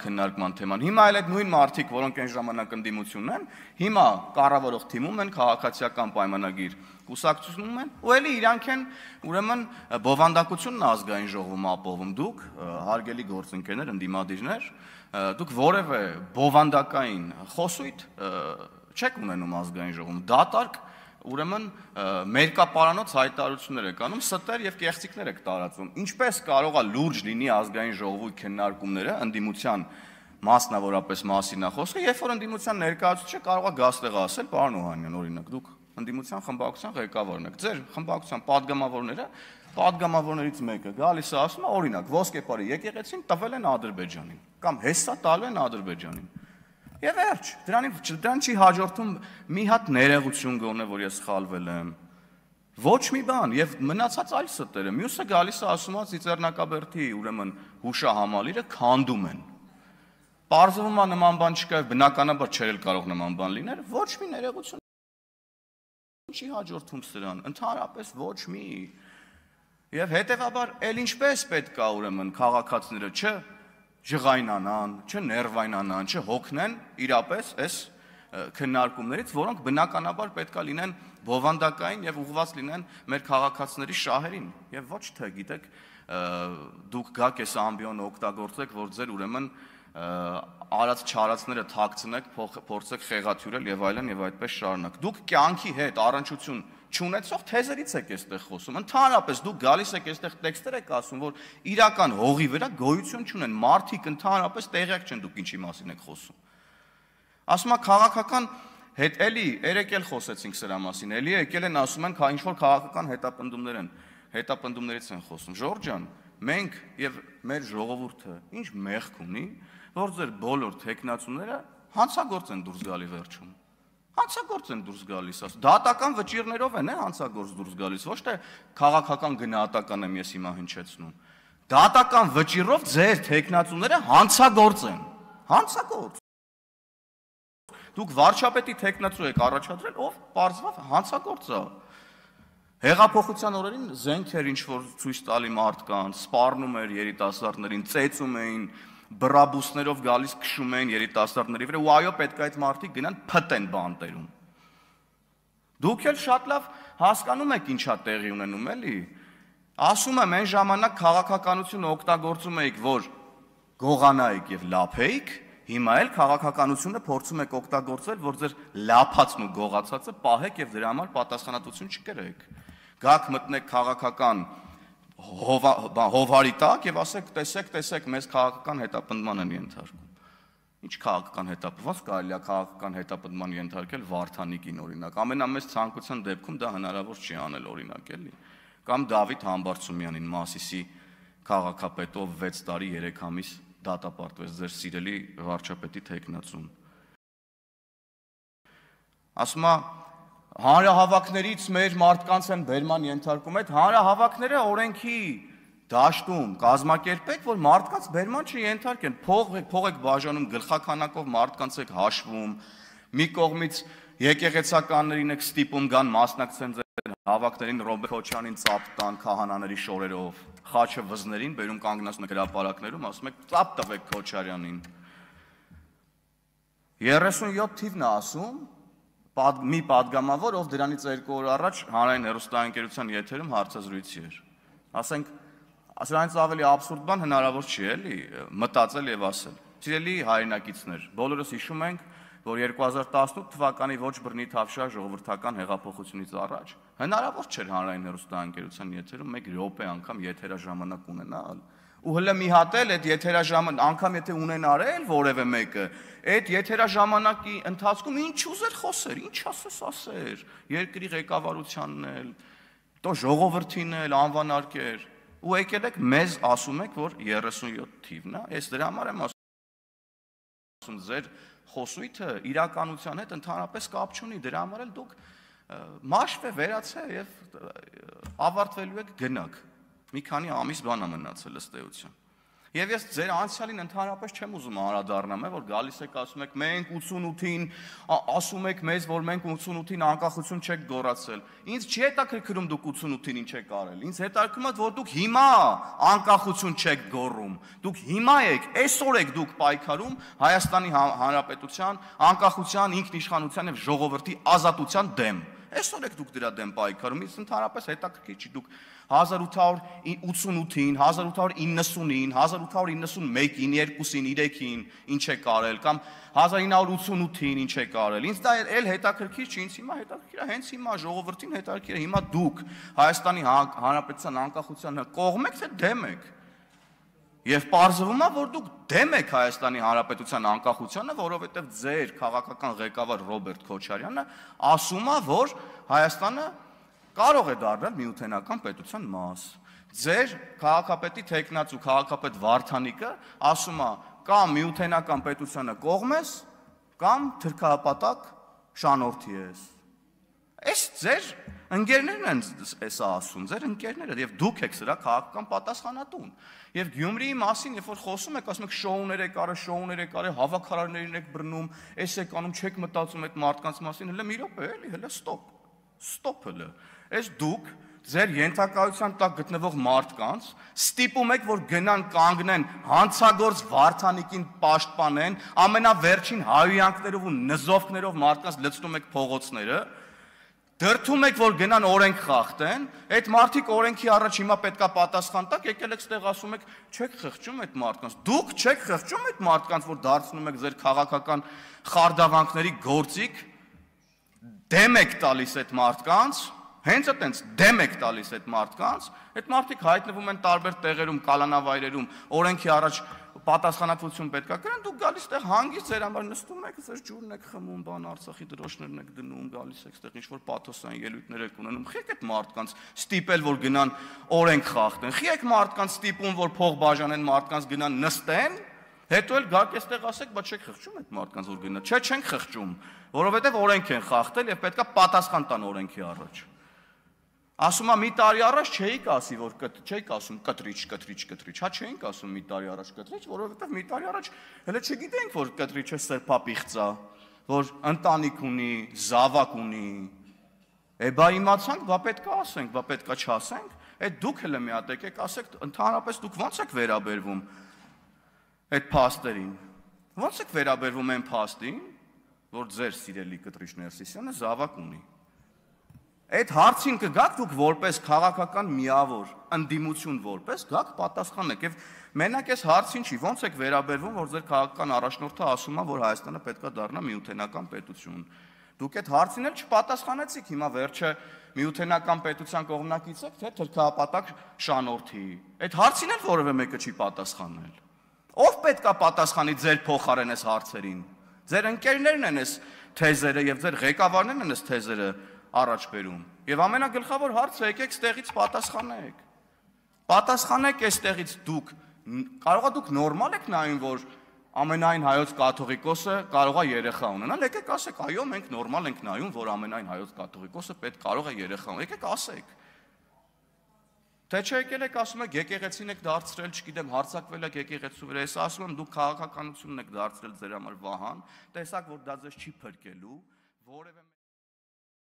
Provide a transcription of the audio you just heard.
քննարկման թեման։ Հիմա էլ այդ նույն մարդիկ, որոնք այն ժամանակ ընդդիմությունն են, հիմա կառավարող թիմում են, քաղաքացիական պայմանագիր կուսակցությունում են, ու էլի իրանք են ուրեմն բովանդակությունն ազգային ժողովում ապահովում։ Դուք հարգելի գործընկերներ, ընդդիմադիրներ, դուք որևէ բովանդակային խոսույթ չեք ունենում ազգային ժողովում։ Դատարկ ուրեմն մերկապարանոց հայտարարություններ եք անում, ստեր եւ կեղծիքներ եք տարածում։ Ինչպես կարող է լուրջ լինի ազգային ժողովի քննարկումները, ընդդիմության մասնավորապես մասին է խոսքը, երբ որ ընդդիմության ներկայացուցիչը կարող է գաստեղ ասել, պարոն Օհանյան, օրինակ, դուք ընդդիմության խմբակցության ղեկավարն եք, ձեր խմբակցության падգամավորներից մեկը գալիս է ասում, օրինակ, ոսկեպարի եկեղեցին տվել են Ադրբեջանին կամ հեսա տալու են Ադրբեջանին։ Եվ վերջ, դրան չի հաջորդում մի հատ ներողություն գոնե, որ ես սխալվել եմ։ Ոչ մի բան, եւ մնացած այլ ստերը, մյուսը գալիս է ասում, Ծիծեռնակաբերդի ուրեմն հուշահամալիրը քանդում են։ Պարզվում է նման բան չկա, բնականաբար չէր էլ կարող նման բան լինել, ոչ մի ներողություն չի հաջորդում սրան, ընդհանրապես ոչ մի։ Եվ հետեւաբար էլ ինչպես պետք է ուրեմն քաղաքացիները չժղայնանան, չներվայնանան, չհոգնեն իրապես այս քննարկումներից, որոնք բնականաբար պետք է լինեն բովանդակային եւ ուղղված լինեն մեր քաղաքացիների շահերին, եւ ոչ թե գիտեք դուք գաք այս ամբիոնը օգտագործեք, որ ձեր ուրեմն արած չարածները թաքցնեք, փորձեք խեղաթյուրել եւ այդպես շարունակ։ Դուք կյանքի հետ առնչություն չունեցող թեզերից եք այստեղ խոսում։ Ընդհանրապես դուք գալիս եք այստեղ տեքստեր եք ասում, որ իրական հողի վրա գոյություն չունեն, մարդիկ ընդհանրապես տեղյակ չեն դուք ինչի մասին եք խոսում։ Ասում է քաղաքական հետ էլի երեք էլ խոսեցինք սրա մասին, էլի եկել են ասում են, ինչ որ քաղաքական հետապնդումներից են խոսում։ Ժորժ ջան, մենք եւ մեր ժողովուրդը ինչ մեղք ունի, որ ձեր բոլոր տեխնացուները հանցագործ են դուրս գալի վերջում։ Հանցագործ են դուրս գալիս, դատական վճիրներով են հանցագործ դուրս գալիս, ոչ թե քաղաքական գնահատական եմ ես հիմա հնչեցնում։ Դատական վճիրով ձեր տեխնացուները հանցագործ են։ Հանցագործ։ Դուք վարչապետի տեխնացու եք առաջադրել, ով պարզվավ հանցագործ է։ Հեղափոխության օրերին զենքեր ինչ որ ցույց տալի մարդկանց, սպառնում էր երիտասարդներին, ծեծում էին, բրաբուսներով գալիս քշում էին երիտասարդների վրա, ու այո, պետք է այդ մարդիկ գնան փտեն բանտերում։ Դուք էլ շատ լավ հասկանում եք ինչա տեղի ունենում, էլի։ Ասում եմ, այն ժամանակ քաղաքականությունը օգտագործում էիք, որ գողանայիք եւ լափեիք, հիմա էլ քաղաքականությունը փորձում եք օգտագործել, որ ձեր լափածն ու գողացածը պահեք եւ դրա համար պատասխանատվություն չկրեք։ Գաք մտնեք քաղաքական հովարի տակ եւ ասեք, տեսեք, մեզ քաղաքական հետապնդման են ենթարկում։ Ինչ քաղաքական հետապնդված կարելի է քաղաքական հետապնդման ենթարկել Վարդանիկին օրինակ։ Ամենամեծ ցանկության դեպքում դա հնարավոր չի անել օրինակ էլի։ Կամ Դավիթ Համբարձումյանին Մասիսի քաղաքապետով 6 տարի 3 ամիս դատապարտվեց ձեր սիրելի վարչապետի տեխնացուն։ Ասում է հանրահավաքներից մեր մարդկանց են բերման ենթարկում, այդ հանրահավաքները օրենքի դաշտում կազմակերպեք, որ մարդկանց բերման չենթարկեն, փող եք բաժանում գլխաքանակով մարդկանց եք հաշվում, մի կողմից եկեղեցականներին եք ստիպում գան մասնակցեն ձեր հավաքներին Ռոբերտ Քոչարյանին ծափ տան քահանաների շորերով, խաչը վզներին բերում կանգնացնում եք հրապարակներում, ասում եք ծափ տվեք Քոչարյանին։ 37 թիվն է ասում մի падգամավոր, ով դրանից 2 օր առաջ հանրային հեռուստաընկերության եթերում հարցազրույցի էր։ Ասենք, սրանից ավելի աբսուրդ բան հնարավոր չի, էլի, մտածել եւ ասել։ Սիրելի հայրենակիցներ, բոլորս հիշում ենք, որ 2018 թվականի ոչ բռնի թավշյա ժողովրդական հեղափոխությունից առաջ հնարավոր չէր հանրային հեռուստաընկերության եթերում 1 րոպե անգամ եթերաժամանակ ունենալ։ Ու հələ մի հատ էլ այդ եթերաժամանակ անգամ եթե ունենար էլ որևէ մեկը, այդ եթերաժամանակի ընթացքում ինչ ուզեր խոսեր, ինչ ասեր, երկրի ղեկավարությանն էլ, տո ժողովրդին էլ անվանարկեր, ու եկել եք մեզ ասում եք, որ 37 թիվն է, ես դրա համար եմ ասում, ձեր խոսույթը իրականության հետ ընդհանրապես կապ չունի, դրա համար էլ դուք մաշվե վերացե եւ ավարտվելու եք գնաք։ Մի քանի ամիս բան է մնացել ըստ էության։ Եվ ես ձեր անցյալին ընդհանրապես չեմ ուզում անդրադառնամ, որ գալիս եք ասում եք մենք 88-ին ասում եք մեզ, որ մենք 88-ին անկախություն չեք գոռացել։ Ինձ չի հետաքրքրում դուք 88-ին ինչ եք արել։ Ինձ հետաքրքրում է, որ դուք հիմա անկախություն չեք գոռում։ Դուք հիմա եք, այսօր եք դուք պայքարում Հայաստանի Հանրապետության անկախության, ինքնիշխանության եւ ժողովրդի ազատության դեմ։ Այսօր եք դուք դրա դեմ պայքարում, ինձ ընդհանրապես հետաքրքիր չի դուք 1888-ին, 1890-ին, 1891-ին, 2-ին, 3-ին ինչ եք արել կամ 1988-ին ինչ եք արել։ Ինձ դա էլ հետաքրքիր չի, ինձ հիմա հետաքրքիր է, հենց հիմա ժողովրդին հետաքրքիր է, հիմա դուք Հայաստանի Հանրապետության անկախության կողմ եք թե դեմ եք։ Եվ պարզվում է, որ դուք դեմ եք Հայաստանի Հանրապետության անկախությանը, որովհետև ձեր քաղաքական ղեկավար Ռոբերտ Քոչարյանը ասում է, որ Հայաստանը կարող է դառնալ միութենական պետության մաս։ Ձեր քաղաքապետի թեկնած ու քաղաքապետ Վարդանիկը ասում է, կամ միութենական պետությանը կողմ ես, կամ թրքահապատակ շանորդի ես։ Այս ձեր ընկերներն են էսա ասում, ձեր ընկերները, եւ դուք եք սրա քաղաքական պատասխանատուն։ Եվ Գյումրիի մասին, երբ որ խոսում եք, ասում եք շոուներ եք արել, հավաքարարներին եք բռնում, էս եք անում, չեք մտածում այդ մարդկանց մասին, հələ մի րոպե, էլի, հələ ստոպ հələ։ Այս դուք ձեր ենթակայության տակ գտնվող մարդկանց ստիպում եք, որ գնան կանգնեն հանցագործ Վարդանիկին պաշտպանեն, ամենավերջին հայհոյանքներով ու նզովքներով մարդկանց լցնում եք փողոցները, դրդում եք, որ գնան օրենք խախտեն, այդ մարդիկ օրենքի առաջ հիմա պետքա պատասխան տակ, եկել եք ստեղ ասում եք, չեք խղճում այդ մարդկանց, դուք չեք խղճում այդ մարդկանց, որ դարձնում եք ձեր քաղաքական խարդավանքների գործիք, դեմ եք տալիս այդ մարդկանց, հենց այտենց դեմ եք տալիս այդ մարդիկ հայտնվում են տարբեր տեղերում, կալանավայրերում, օրենքի առաջ պատասխանատվություն պետք է կրեն, դուք գալիս այդտեղ հանգիստ ձեր համար նստում եք, ձեր ջուրն եք խմում, բան Արցախի դրոշներն եք դնում, գալիս եք այդտեղ ինչ-որ պաթոսային ելույթներ եք ունենում, խիեք այդ մարդկանց ստիպել, որ գնան օրենք խախտեն, խիեք մարդկանց ստիպում, որ փող բաժանեն, մարդկանց գնան նստեն, հետո էլ գաք այստեղ ասեք, բա չեք խղճում այդ մարդկանց, որ գնա, չէ, չենք խղճում, որովհետև օրենք են խախտել եւ պետքա պատասխան տան օրենքի առաջ։ Ասում է մի տարի առաջ չէիք ասի, որ չէիք ասում կտրիչ, հա չէինք ասում մի տարի առաջ կտրիչ, որովհետև մի տարի առաջ հələ չգիտենք, որ կտրիչը սրբապիղծ է, որ ընտանիք ունի, զավակ ունի։ Բա իմացանք, բա պետքա ասենք, բա պետքա չասենք, այդ դուք հələ մի հատ եկեք ասեք, ընդհանրապես դուք ո՞նց եք վերաբերվում այդ փաստերին։ Ո՞նց եք վերաբերվում այն փաստին, որ ձեր սիրելի կտրիչ Ներսիսյանը զավակ ունի։ Այդ հարցին կգաք դուք որպես քաղաքական միավոր, ընդդիմություն որպես, գաք պատասխանեք եւ մենակ այս հարցին չի, ո՞նց եք վերաբերվում, որ ձեր քաղաքական առաջնորդը ասում է, որ Հայաստանը պետքա դառնա միութենական պետություն։ Դուք այդ հարցին էլ չպատասխանեցիք, հիմա վերջը միութենական պետության կողմնակից եք, թե թրքահապատակ շանորդի։ Այդ հարցին էլ որևէ մեկը չի պատասխանել։ Ով պետքա պատասխանի ձեր փոխարեն այս հարցերին։ Ձեր ընկերներն են այս թեզերը եւ ձեր ղեկավարներն են այս թեզերը առաջ բերում։ Եվ ամենագլխավոր հարցը եկեք ստեղից պատասխանեք։ Պատասխանեք այստեղից դուք, կարողա դուք նորմալ եք նայում, որ ամենայն հայոց կաթողիկոսը կարողա երեխա ունենալ, եկեք ասեք, այո, մենք նորմալ ենք նայում, որ ամենայն հայոց կաթողիկոսը պետք կարող է երեխա ունենալ, եկեք ասեք։ Թե չէ եկել եք ասում եք եկեղեցին եք դարձրել, չգիտեմ, հարձակվել եք եկեղեցու վրա, ես ասում եմ դուք քաղաքականությունն եք դարձրել ձեր համար վահան, տեսակ որ դա ձեզ չի փրկելու, որևէ